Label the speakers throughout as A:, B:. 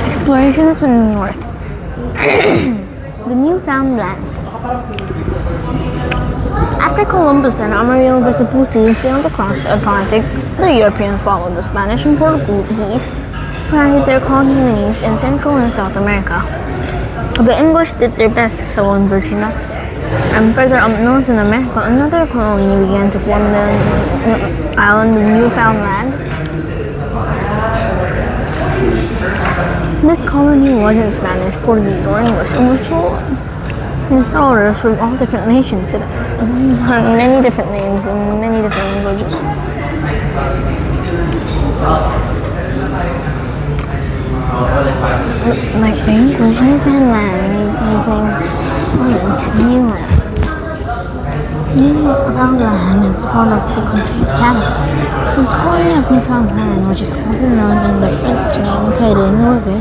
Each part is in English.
A: Explorations in the North. The Newfoundland. After Columbus and Amerigo Vespucci sailed across the Atlantic, the Europeans followed the Spanish and Portuguese, planted their colonies in Central and South America. The English did their best to settle in Virginia, and further up north in America, another colony began to form the island of Newfoundland. This colony wasn't Spanish, Portuguese, or English. It was full of settlers from all different nations. It had many different names and many different languages. Like the English, Newfoundland names New Land. Newfoundland is part of the country of Canada. The colony of Newfoundland, which is also known in the French name Terre Neuve,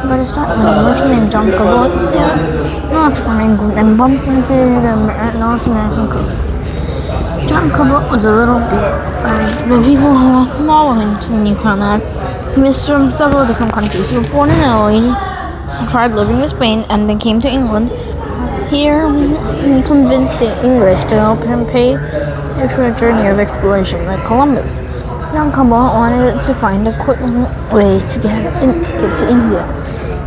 A: got a start when a merchant named John Cabot sailed north from England and bumped into the North American coast. John Cabot was a little bit like the people who followed him to Newfoundland. He was from several different countries. He was born in Italy, tried living in Spain, and then came to England. Here, he convinced the English to help him pay for a journey of exploration like Columbus. John Cabot wanted to find a quick way to get to India.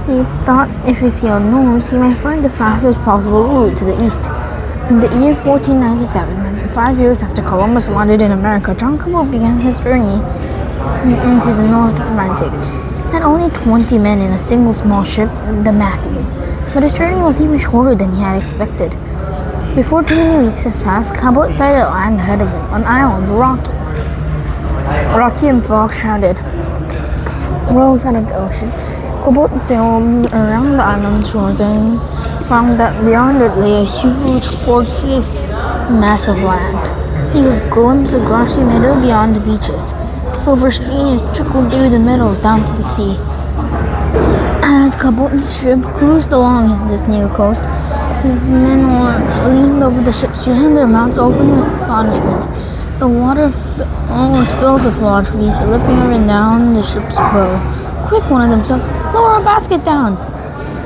A: He thought if he sailed north, he might find the fastest possible route to the east. In the year 1497, 5 years after Columbus landed in America, John Cabot began his journey into the North Atlantic. He had only 20 men in a single small ship, the Matthew. But his journey was even shorter than he had expected. Before too many weeks had passed, Cabot sighted land ahead of him, an island, rocky and fog-shrouded, rose out of the ocean. Cabot sailed around the island's shores and found that beyond it lay a huge, forest mass of land. He could glimpse a grassy meadow beyond the beaches. Silver streams trickled through the meadows down to the sea. As Cabot's ship cruised along this new coast, his men leaned over the ship's side, their mouths open with astonishment. The water was filled with large bees, slipping up and down the ship's bow. Quick, one of them said, "Lower a basket down!"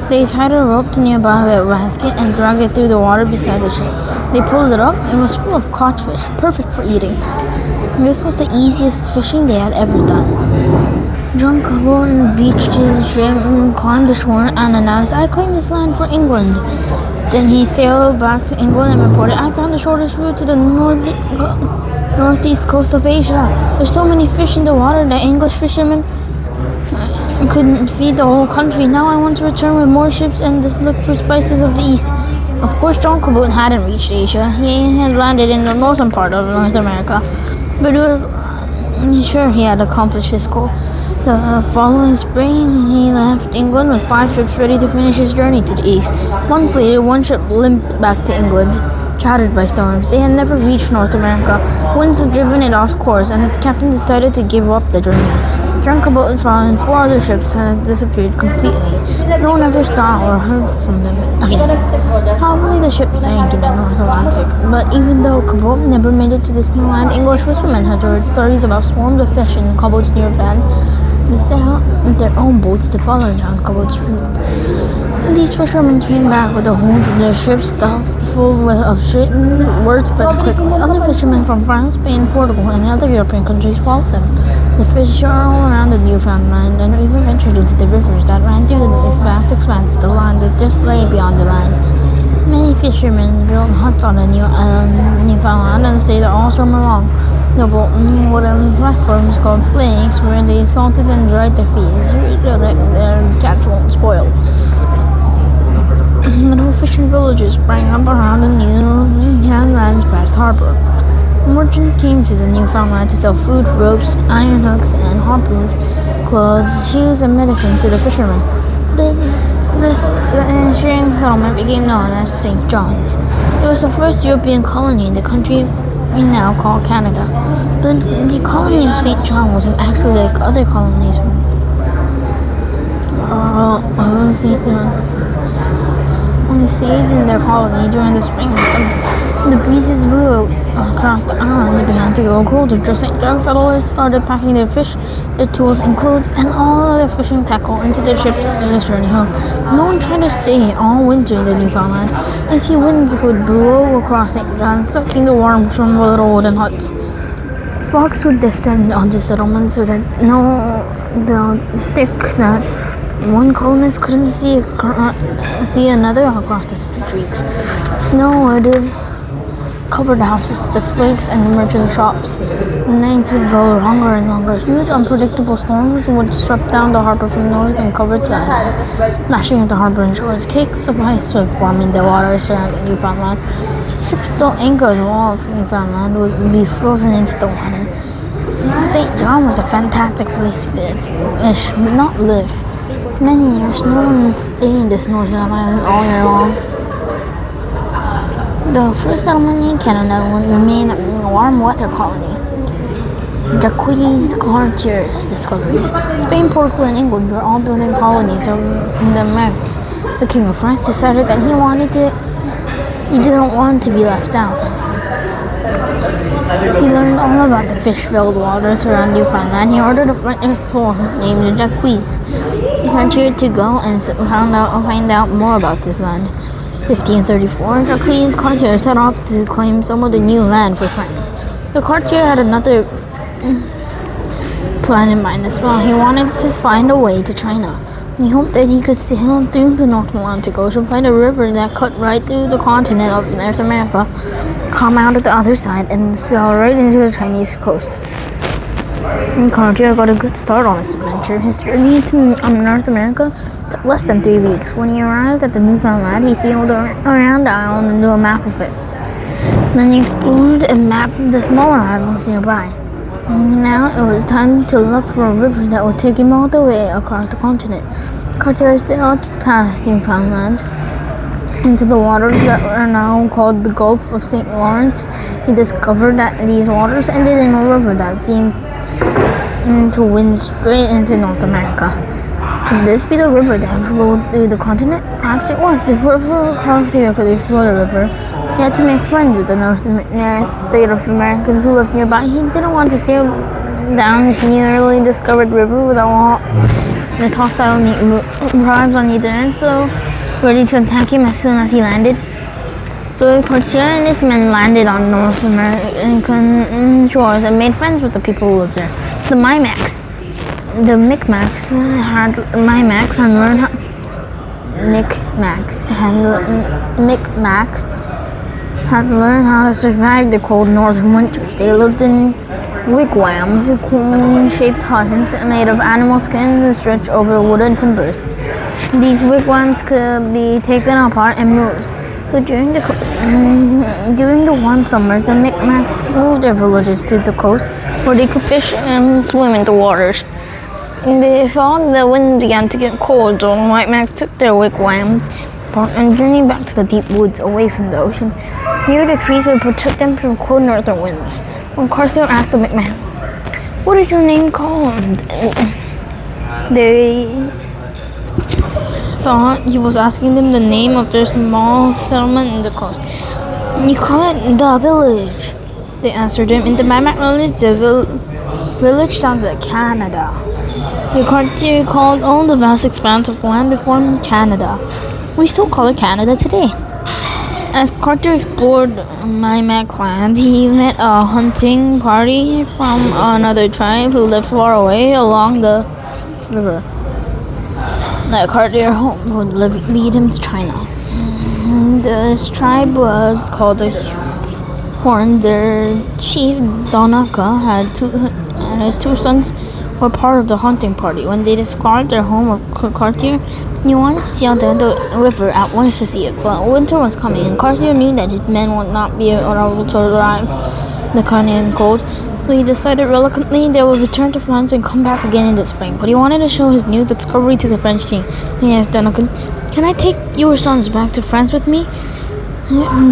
A: They tied a rope to nearby a basket and dragged it through the water beside the ship. They pulled it up. It was full of caught fish, perfect for eating. This was the easiest fishing they had ever done. John Cabot beached his ship, climbed the shore, and announced, "I claim this land for England." Then he sailed back to England and reported, "I found the shortest route to the northeast coast of Asia. There's so many fish in the water that English fishermen couldn't feed the whole country. Now I want to return with more ships and just look for spices of the east." Of course, John Cabot hadn't reached Asia. He had landed in the northern part of North America, but he was sure he had accomplished his goal. The following spring, he left England with 5 ships ready to finish his journey to the east. Months later, one ship limped back to England, shattered by storms. They had never reached North America. Winds had driven it off course, and its captain decided to give up the journey. John Cabot and 4 other ships had disappeared completely. No one ever saw or heard from them again. Probably the ship sank in the North Atlantic. But even though Cabot never made it to this new land, English fishermen had heard stories about swarms of fish in Cabot's near band. They set out with their own boats to follow John Cabot's route. These fishermen came back with a hold of their ships stuffed full of shit, and word spread quickly. Other fishermen from France, Spain, Portugal, and other European countries followed them. The fish are all around the Newfoundland and even ventured into the rivers that ran through this vast expanse of the land that just lay beyond the land. Many fishermen built huts on the Newfoundland and stayed there all summer long. They built wooden platforms called flags where they salted and dried their feet so that their catch won't spoil. Little fishing villages sprang up around the Newfoundland's vast harbor. Merchants came to the Newfoundland to sell food, ropes, iron hooks, and harpoons, clothes, shoes, and medicine to the fishermen. This fishing settlement became known as St. John's. It was the first European colony in the country we now call Canada. But the colony of St. John wasn't actually like other colonies. St. John only stayed in their colony during the spring and summer. The breezes blew across the island. It began to grow colder. Just St. John settlers started packing their fish, their tools, and clothes, and all their fishing tackle into their ships to the journey home. No one tried to stay all winter in the Newfoundland. Icy winds would blow across St. John, sucking the warmth from the little wooden huts. Fogs would descend onto settlements so that thick that one colonist couldn't see another across the streets. Snow would cover the houses, the flakes, and the merchant shops. Nights would go longer and longer. Huge, unpredictable storms would sweep down the harbor from north and cover the land, lashing at the harbor and shores. Cakes of ice would form in the waters surrounding Newfoundland. Ships still anchored off Newfoundland would be frozen into the water. St. John was a fantastic place to fish, but not live. For many years, no one would stay in this northern island all year long. The first settlement in Canada would remain a warm weather colony. Jacques Cartier's discoveries. Spain, Portugal, and England were all building colonies in the Americas. The King of France decided that he didn't want to be left out. He learned all about the fish-filled waters around Newfoundland. He ordered a French explorer named Jacques Cartier to go and find out more about this land. 1534, Jacques Cartier set off to claim some of the new land for France. But Cartier had another plan in mind as well. He wanted to find a way to China. He hoped that he could sail through the North Atlantic Ocean, find a river that cut right through the continent of North America, come out of the other side, and sail right into the Chinese coast. And Cartier got a good start on this adventure. His journey to North America took less than 3 weeks. When he arrived at the Newfoundland, he sailed around the island and drew a map of it. Then he explored and mapped the smaller islands nearby. Now it was time to look for a river that would take him all the way across the continent. Cartier sailed past Newfoundland into the waters that are now called the Gulf of St. Lawrence. He discovered that these waters ended in a river that seemed to wind straight into North America. Could this be the river that flowed through the continent? Perhaps it was. Before Cartier could explore the river, he had to make friends with the Native Americans who lived nearby. He didn't want to sail down this newly discovered river without the hostile tribes on either end, so ready to attack him as soon as he landed. So Cartier and his men landed on North American shores and made friends with the people who lived there. The Micmacs had learned how to survive the cold northern winters. They lived in wigwams, cone-shaped huts made of animal skins and stretched over wooden timbers. These wigwams could be taken apart and moved. So during the warm summers, the Micmacs moved their villages to the coast where they could fish and swim in the waters. They found the wind began to get cold, so the Micmacs took their wigwams and journeyed back to the deep woods away from the ocean. Here, the trees would protect them from cold northern winds. When Cartier asked the Micmacs, "What is your name called?" they thought he was asking them the name of their small settlement in the coast. "You call it the village," they answered him. In the Micmac village, the village sounds like Canada. So Cartier called all the vast expanse of land before him Canada. We still call it Canada today. As Cartier explored Micmac land, he met a hunting party from another tribe who lived far away along the river. That Cartier hoped would lead him to China. This tribe was called the Huron. Their chief, Donaka, and his 2 sons were part of the hunting party. When they described their home of Cartier, he wanted to sail down the river at once to see it, but winter was coming, and Cartier knew that his men would not be able to survive the Canadian cold. So he decided reluctantly they would return to France and come back again in the spring. But he wanted to show his new discovery to the French king. He asked Donacon, "Can I take your sons back to France with me?"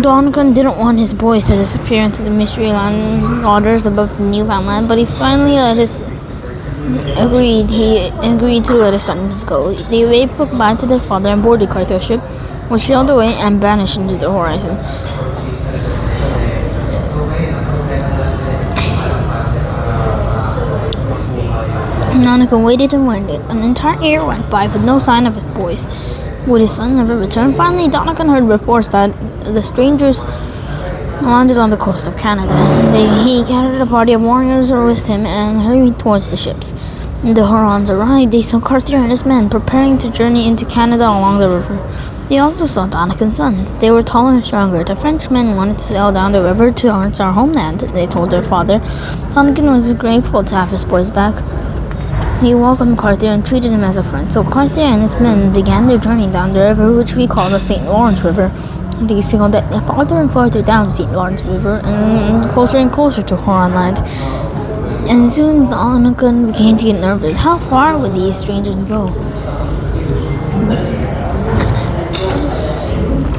A: Donacon didn't want his boys to disappear into the mystery land waters above Newfoundland, but he finally agreed to let his sons go. They waved goodbye to their father and boarded Cartier's ship, which sailed away and vanished into the horizon. Donegan waited and waited. An entire year went by with no sign of his boys. Would his son never return? Finally, Donegan heard reports that the strangers landed on the coast of Canada. He gathered a party of warriors with him and hurried towards the ships. When the Hurons arrived, they saw Cartier and his men preparing to journey into Canada along the river. They also saw Donegan's sons. They were taller and stronger. The Frenchmen wanted to sail down the river towards our homeland, they told their father. Donegan was grateful to have his boys back. He welcomed Cartier and treated him as a friend. So Cartier and his men began their journey down the river, which we call the St. Lawrence River. They sailed farther and farther down St. Lawrence River and closer to Huron land. And soon Donegan began to get nervous. How far would these strangers go?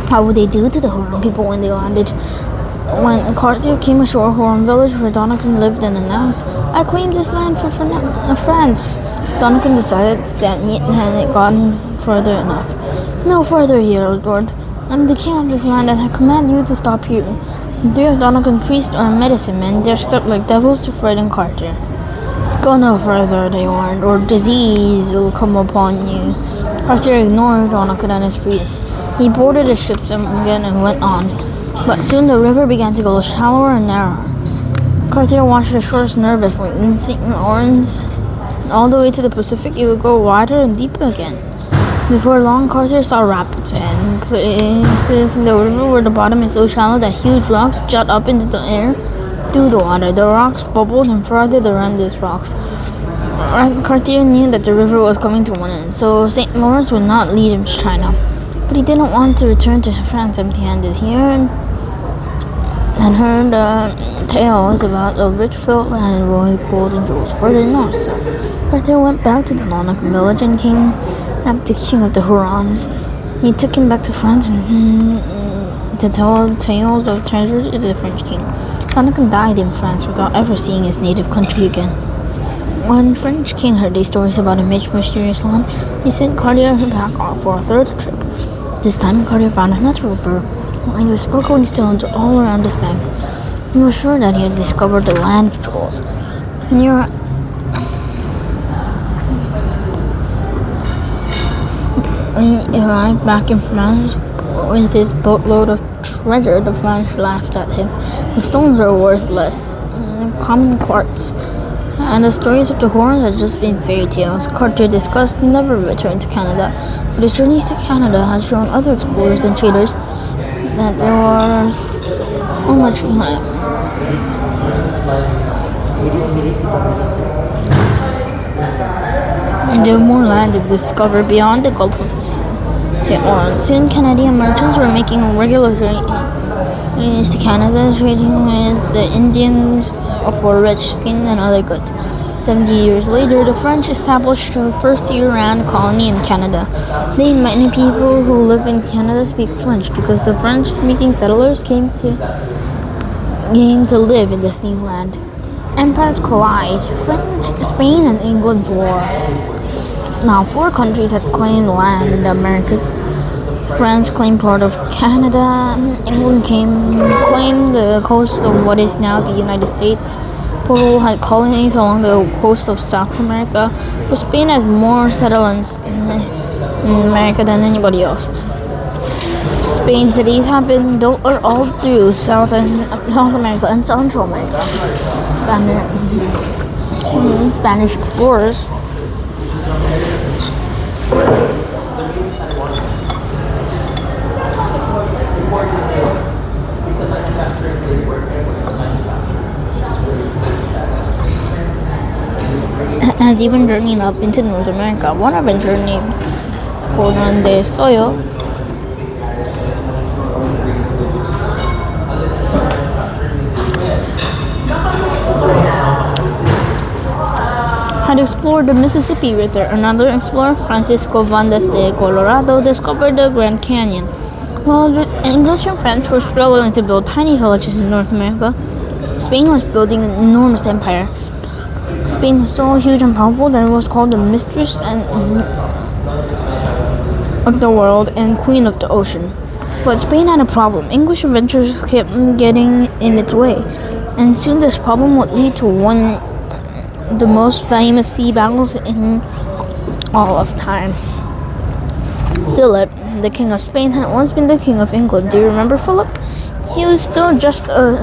A: How would they do to the Huron people when they landed? When Cartier came ashore, Huron village where Donegan lived and announced, "I claim this land for France." Donegan decided that he hadn't gotten further enough. "No further," he roared. "I'm the king of this land and I command you to stop here." Dear Donegan priests are medicine men, dressed up like devils to frighten Cartier. "Go no further," they warned, "or disease will come upon you." Cartier ignored Donegan and his priests. He boarded the ships again and went on. But soon the river began to go shallower and narrower. Cartier watched the shores nervously. In St. Lawrence, all the way to the Pacific, it would go wider and deeper again. Before long, Cartier saw rapids and places in the river where the bottom is so shallow that huge rocks jut up into the air through the water. The rocks bubbled and farther around these rocks. Cartier knew that the river was coming to an end, so St. Lawrence would not lead him to China. But he didn't want to return to France empty-handed. He heard tales about a rich filled land with gold and jewels further north. So Cartier went back to the Donegan village and came up the king of the Hurons. He took him back to France and to tell tales of treasures to the French king. Donegan died in France without ever seeing his native country again. When the French king heard these stories about a mysterious land, he sent Cartier back for a third trip. This time, Cartier found another river lined with sparkling stones all around its bank. He was sure that he had discovered the land of jewels. When he arrived back in France with his boatload of treasure, the French laughed at him. The stones were worthless, common quartz, and the stories of the Hurons had just been fairy tales. Cartier discussed never returned to Canada, but his journeys to Canada had shown other explorers and traders that there was so much time. And there were more land to discover beyond the Gulf of St. Lawrence. Soon, Canadian merchants were making regular journeys to Canada, trading with the Indians for rich skin and other goods. 70 years later, the French established their first year-round colony in Canada. Many people who live in Canada speak French because the French-speaking settlers came to live in this new land. Empires collide. Spain and England's war. Now, 4 countries had claimed land in the Americas. France claimed part of Canada. England claimed the coast of what is now the United States. Portugal had colonies along the coast of South America, but Spain has more settlements in America than anybody else. Spain cities have been built all through South America and Central America. Spanish explorers had even journeyed up into North America. One adventurer named Juan de Soyo had explored the Mississippi River. Another explorer, Francisco Vandes de Colorado, discovered the Grand Canyon. While the English and French were struggling to build tiny villages in North America, Spain was building an enormous empire. Spain was so huge and powerful that it was called the mistress of the world and queen of the ocean. But Spain had a problem. English adventurers kept getting in its way, and soon this problem would lead to the most famous sea battles in all of time. Philip, the King of Spain, had once been the King of England. Do you remember Philip? He was still just a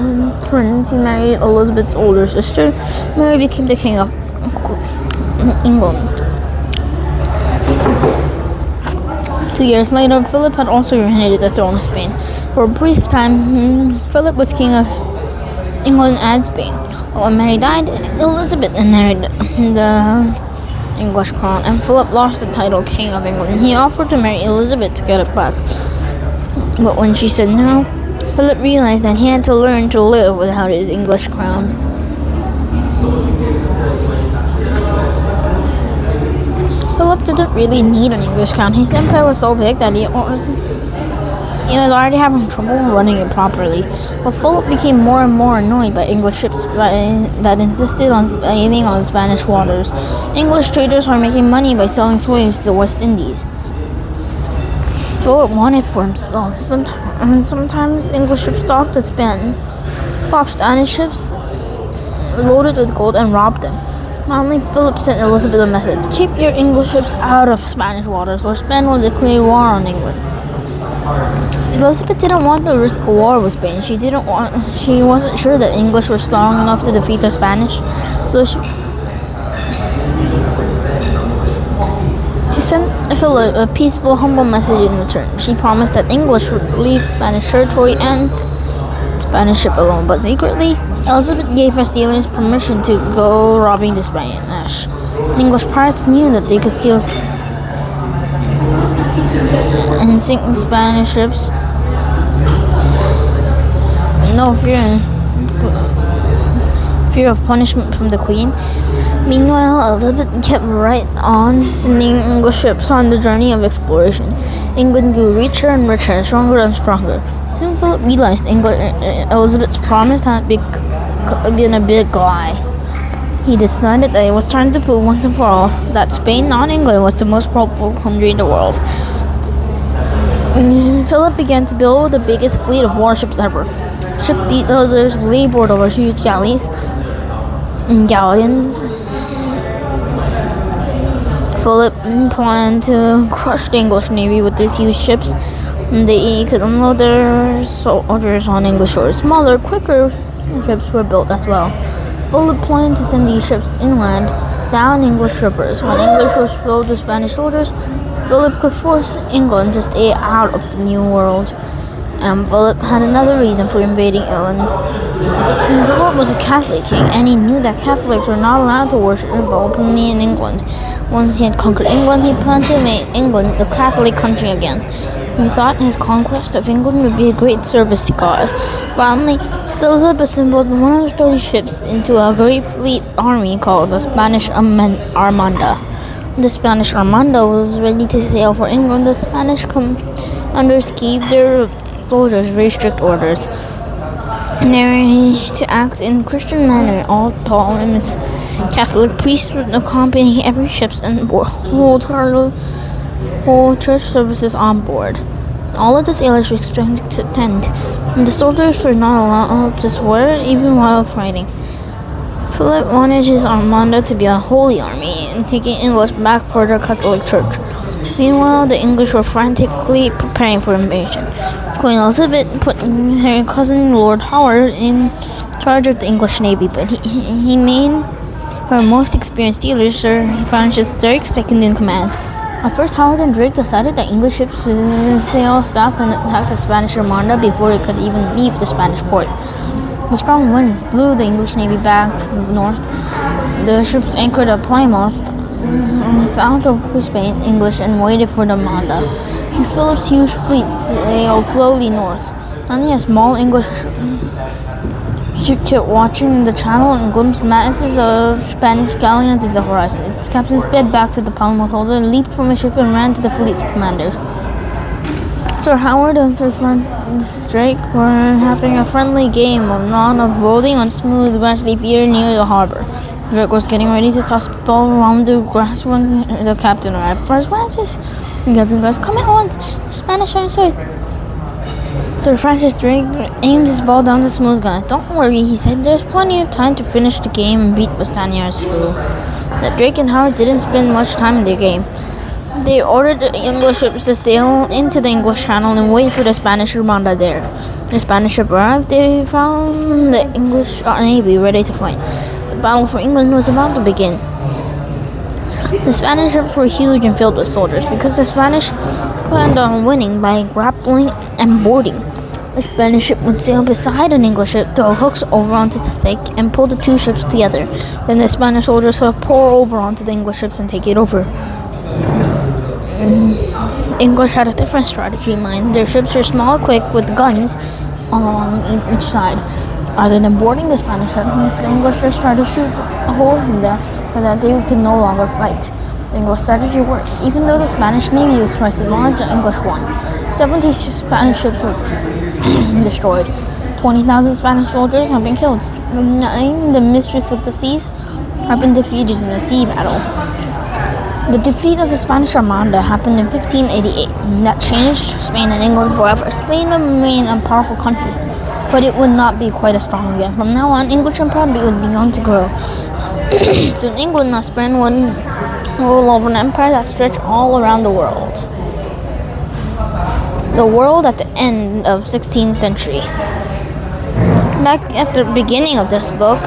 A: prince. He married Elizabeth's older sister. Mary became the King of England. 2 years later, Philip had also inherited the throne of Spain. For a brief time, Philip was King of England and Spain. When Mary died, Elizabeth inherited the English crown, and Philip lost the title King of England. He offered to marry Elizabeth to get it back, but when she said no, Philip realized that he had to learn to live without his English crown. Philip didn't really need an English crown. His empire was so big that he was already having trouble running it properly. But Philip became more and more annoyed by English ships that insisted on sailing on Spanish waters. English traders were making money by selling slaves to the West Indies. Philip wanted for himself. Sometimes English ships stopped Spanish ships loaded with gold and robbed them. Finally, Philip sent Elizabeth a message: keep your English ships out of Spanish waters, or Spain will declare war on England. Elizabeth didn't want to risk a war with Spain. She wasn't sure that English were strong enough to defeat the Spanish. So she sent Philip a peaceful, humble message in return. She promised that English would leave Spanish territory and Spanish ship alone, but secretly, Elizabeth gave her sailors permission to go robbing the Spanish. English pirates knew that they could steal and sink Spanish ships with no fear of punishment from the Queen. Meanwhile, Elizabeth kept right on sending English ships on the journey of exploration. England grew richer and richer, and stronger and stronger. Soon Philip realized Elizabeth's promise had been a big lie. He decided that it was time to prove once and for all that Spain, not England, was the most powerful country in the world. Philip began to build the biggest fleet of warships ever. Shipbuilders labored over huge galleys and galleons. Philip planned to crush the English Navy with these huge ships. They could unload their soldiers on English shores. Smaller, quicker ships were built as well. Philip planned to send these ships inland down English rivers. When English was filled with Spanish soldiers, Philip could force England to stay out of the New World. And Philip had another reason for invading England. Philip was a Catholic king, and he knew that Catholics were not allowed to worship openly in England. Once he had conquered England, he planned to make England a Catholic country again. He thought his conquest of England would be a great service to God. Finally, Philip assembled 130 ships into a great fleet army called the Spanish Armada. The Spanish Armada was ready to sail for England. The Spanish commanders gave their soldiers very strict orders. They were to act in Christian manner. All tall and Catholic priests would accompany every ship and hold church services on board. All of the sailors were expected to attend, and the soldiers were not allowed to swear even while fighting. Philip wanted his Armada to be a holy army and taking English back for the Catholic Church. Meanwhile, the English were frantically preparing for invasion. Queen Elizabeth put her cousin Lord Howard in charge of the English Navy, but he made her most experienced sailor, Sir Francis Drake, second in command. At first, Howard and Drake decided that English ships should sail south and attack the Spanish Armada before it could even leave the Spanish port. The strong winds blew the English Navy back to the north. The ships anchored at Plymouth, south of Spain, English, and waited for the Armada. Philip's huge fleet sailed slowly north. Only a small English ship kept watching in the channel and glimpsed masses of Spanish galleons in the horizon. Its captain sped back to the Plymouth holder, leaped from a ship, and ran to the fleet's commanders. Sir Howard and Sir Francis Drake were having a friendly game of bowling on smooth grassy pier near the harbor. Drake was getting ready to toss the ball around the grass when the captain arrived. First, Francis, the captain goes, "Come at once, the Spanish are inside." Sir Francis Drake aimed his ball down the smooth ground. Don't worry, he said. There's plenty of time to finish the game and beat Bostonians, who. That Drake and Howard didn't spend much time in their game. They ordered the English ships to sail into the English Channel and wait for the Spanish Armada there. The Spanish ship arrived. They found the English Navy ready to fight. The battle for England was about to begin. The Spanish ships were huge and filled with soldiers because the Spanish planned on winning by grappling and boarding. The Spanish ship would sail beside an English ship, throw hooks over onto the stake, and pull the two ships together. Then the Spanish soldiers would pour over onto the English ships and take it over. English had a different strategy in mind. Their ships were small, quick, with guns along each side. Rather than boarding the Spanish ships, the English just tried to shoot holes in them so that they could no longer fight. The English strategy worked. Even though the Spanish Navy was twice as large, the English won. 70 Spanish ships were destroyed. 20,000 Spanish soldiers have been killed. The Mistress of the Seas have been defeated in a sea battle. The defeat of the Spanish Armada happened in 1588. That changed Spain and England forever. Spain would remain a powerful country, but it would not be quite as strong again. From now on, English empire would begin to grow. Soon England and Spain would rule over an empire that stretched all around the world. The world at the end of 16th century. Back at the beginning of this book,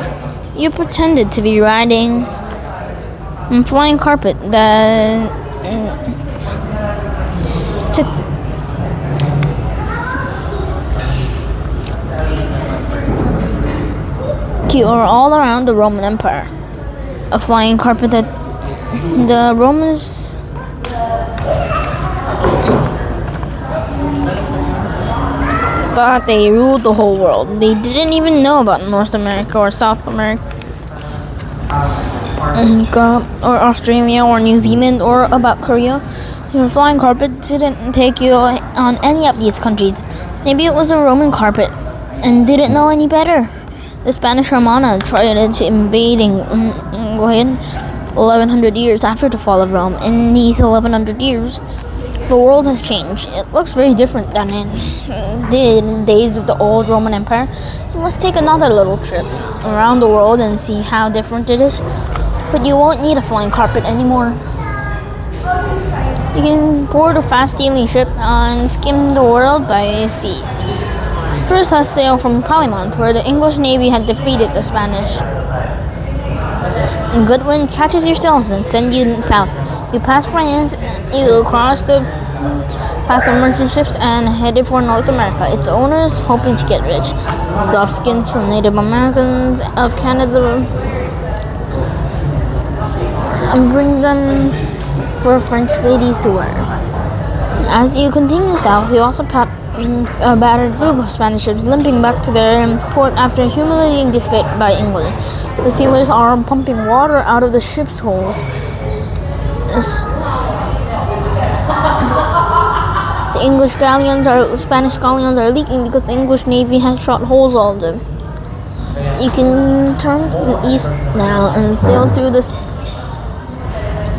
A: you pretended to be riding a flying carpet that took you all around the Roman Empire. A flying carpet that the Romans thought they ruled the whole world. They didn't even know about North America or South America or Australia or New Zealand or about Korea. Your flying carpet didn't take you on any of these countries. Maybe it was a Roman carpet and didn't know any better. The Spanish Armada tried to invade England 1100 years after the fall of Rome. In these 1100 years, the world has changed. It looks very different than in the days of the old Roman Empire. So let's take another little trip around the world and see how different it is. But you won't need a flying carpet anymore. You can board a fast sailing ship and skim the world by sea. First, let's sail from Plymouth, where the English Navy had defeated the Spanish. A good wind catches your sails and sends you south. You pass France, you cross the path of merchant ships and headed for North America. Its owners hoping to get rich. Soft skins from Native Americans of Canada and bring them for French ladies to wear. As you continue south, you also pass a battered group of Spanish ships limping back to their port after a humiliating defeat by England. The sailors are pumping water out of the ship's holes. The Spanish galleons are leaking because the English Navy has shot holes all of them. You can turn to the east now and sail through the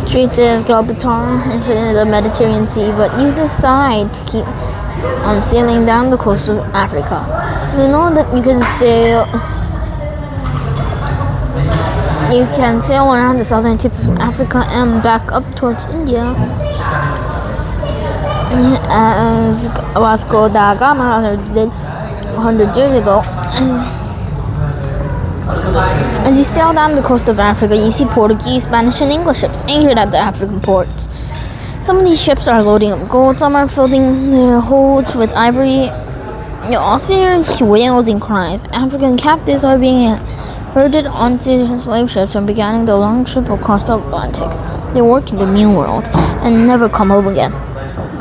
A: Straits of Gibraltar into the Mediterranean Sea, but you decide to keep on sailing down the coast of Africa. You know that you can sail around the southern tip of Africa and back up towards India. As Vasco da Gama did 100 years ago. As you sail down the coast of Africa, you see Portuguese, Spanish, and English ships anchored at the African ports. Some of these ships are loading up gold, some are filling their holds with ivory. You also hear wails and cries. African captives are being herded onto slave ships and beginning the long trip across the Atlantic. They work in the New World and never come home again.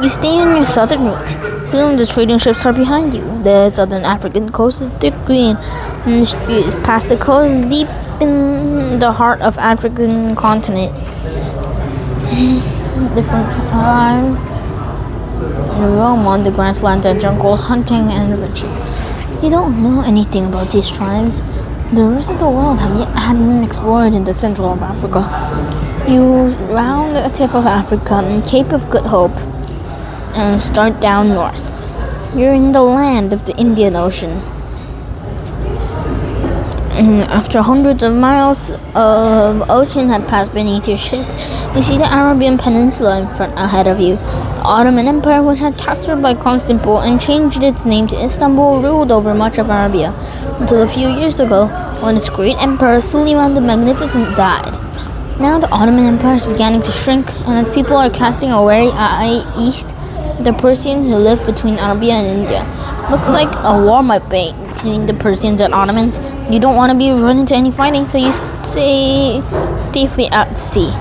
A: You stay on your southern route. Soon the trading ships are behind you. The southern African coast is thick green, and past the coast deep in the heart of African continent. Different tribes roam on the grasslands and jungles, hunting and enriching. You don't know anything about these tribes. The rest of the world hadn't explored in the center of Africa. You round the tip of Africa, Cape of Good Hope, and start down north. You're in the land of the Indian Ocean. And after hundreds of miles of ocean had passed beneath your ship, you see the Arabian Peninsula in front ahead of you. The Ottoman Empire, which had captured by Constantine and changed its name to Istanbul, ruled over much of Arabia until a few years ago, when its great emperor Suleiman the Magnificent died. Now the Ottoman Empire is beginning to shrink, and as people are casting a wary eye east, the Persians who live between Arabia and India. Looks like a war might be between the Persians and Ottomans. You don't want to be run into any fighting, so you stay safely out to sea.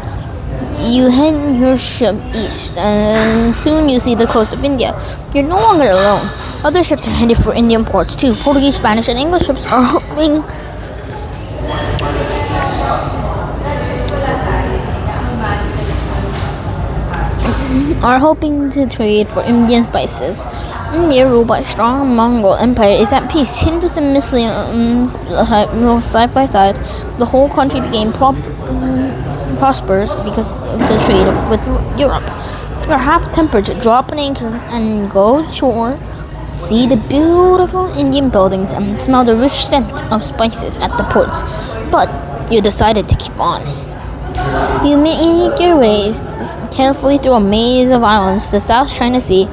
A: You head your ship east, and soon you see the coast of India. You're no longer alone. Other ships are headed for Indian ports too. Portuguese, Spanish, and English ships are hoping to trade for Indian spices. India, ruled by a strong Mongol empire, is at peace. Hindus and Muslims rule side by side. The whole country became prosperous because of the trade with Europe. You're half tempted to drop an anchor and go shore, see the beautiful Indian buildings, and smell the rich scent of spices at the ports. But you decided to keep on. You make your way carefully through a maze of islands to the South China Sea.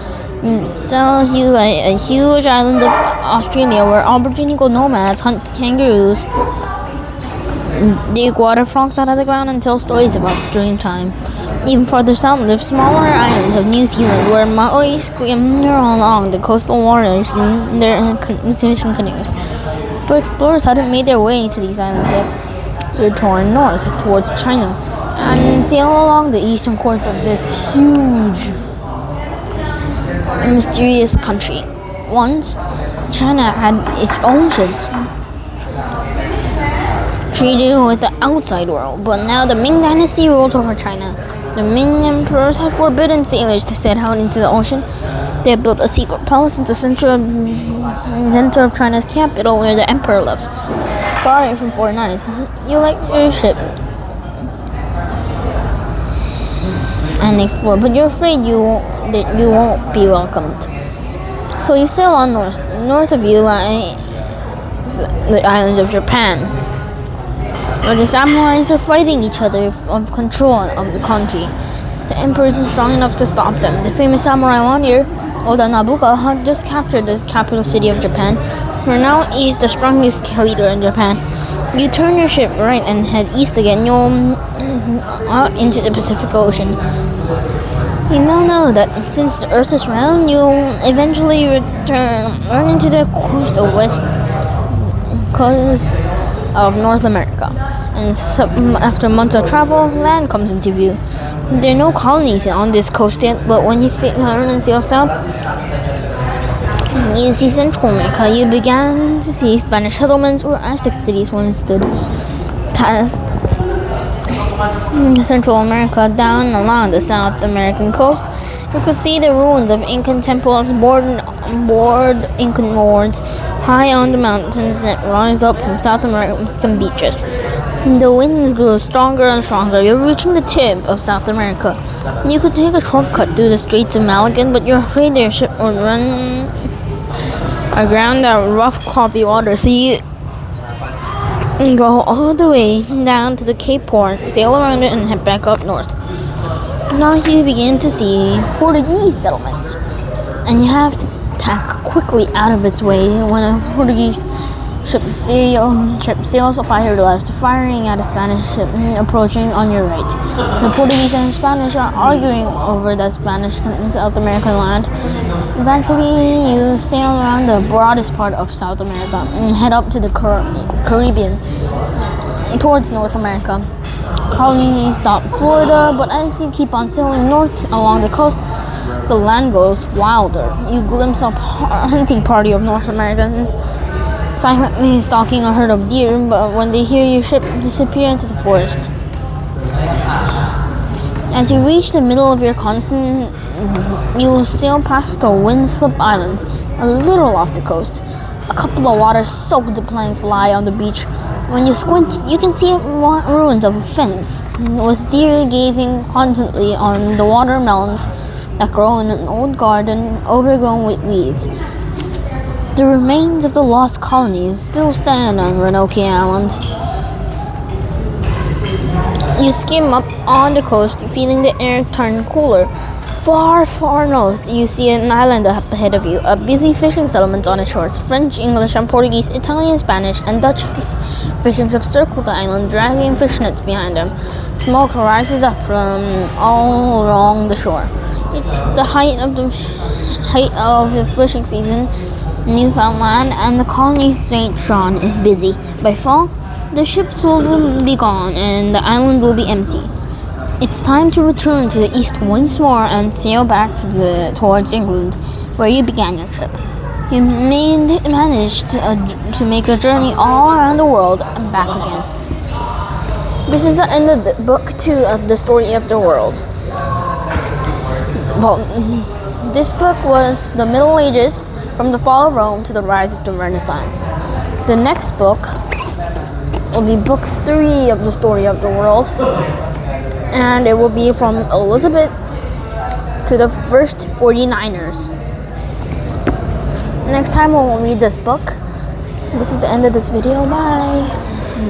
A: Sells you a huge island of Australia where Aboriginal nomads hunt kangaroos, dig water frogs out of the ground, and tell stories about Dreamtime. Even farther south live smaller islands of New Zealand where Maoris swim along the coastal waters in their fishing canoes. But explorers hadn't made their way to these islands yet, so they're touring north towards China and sail along the eastern coasts of this huge, mysterious country. Once, China had its own ships treated with the outside world, but now the Ming Dynasty rules over China. The Ming emperors had forbidden sailors to set out into the ocean. They had built a secret palace in the center of China's capital where the emperor lives. Far away from foreign eyes, you like your ship and explore, but you're afraid that you won't be welcomed. So you sail on north. North of you lie the islands of Japan, where the samurais are fighting each other of control of the country. The emperor isn't strong enough to stop them. The famous samurai warrior Oda Nobunaga had just captured the capital city of Japan, where now he's the strongest leader in Japan. You turn your ship right and head east again. You'll out into the Pacific Ocean. You now know that since the Earth is round, you'll eventually run into the coast of North America. And after months of travel, land comes into view. There are no colonies on this coast yet, but when you turn and sail south, you see Central America. You began to see Spanish settlements or Aztec cities once stood past Central America. Down along the South American coast, you could see the ruins of Incan temples, board Incan lords, high on the mountains that rise up from South American beaches. The winds grew stronger and stronger. You're reaching the tip of South America. You could take a shortcut through the Straits of Magellan, but you're afraid your ship would run aground that rough, choppy water, so you go all the way down to the Cape Horn, sail around it, and head back up north. Now you begin to see Portuguese settlements, and you have to tack quickly out of its way when a Portuguese ship sails up higher left, firing at a Spanish ship approaching on your right. The Portuguese and Spanish are arguing over the Spanish South American land. Eventually, you sail around the broadest part of South America and head up to the Caribbean towards North America. Probably stop Florida, but as you keep on sailing north along the coast, the land goes wilder. You glimpse a hunting party of North Americans silently stalking a herd of deer, but when they hear your ship disappear into the forest. As you reach the middle of your continent, you sail past a windswept island, a little off the coast. A couple of water-soaked planks lie on the beach. When you squint, you can see ruins of a fence, with deer gazing constantly on the watermelons that grow in an old garden overgrown with weeds. The remains of the lost colonies still stand on Renoke Island. You skim up on the coast, feeling the air turn cooler. Far, far north, you see an island up ahead of you, a busy fishing settlement on its shores. French, English, and Portuguese, Italian, Spanish, and Dutch fishing ships circle the island, dragging fish nets behind them. Smoke rises up from all along the shore. It's the height of the fishing season. Newfoundland and the colony of St. John is busy. By fall, the ships will be gone and the island will be empty. It's time to return to the east once more and sail back towards England, where you began your trip. You managed to make a journey all around the world and back again. This is the end of the book 2 of the story of the world. Well, this book was the Middle Ages, from the fall of Rome to the rise of the Renaissance. The next book will be book 3 of the story of the world, and it will be from Elizabeth to the first 49ers. Next time we'll read this book. This is the end of this video. Bye.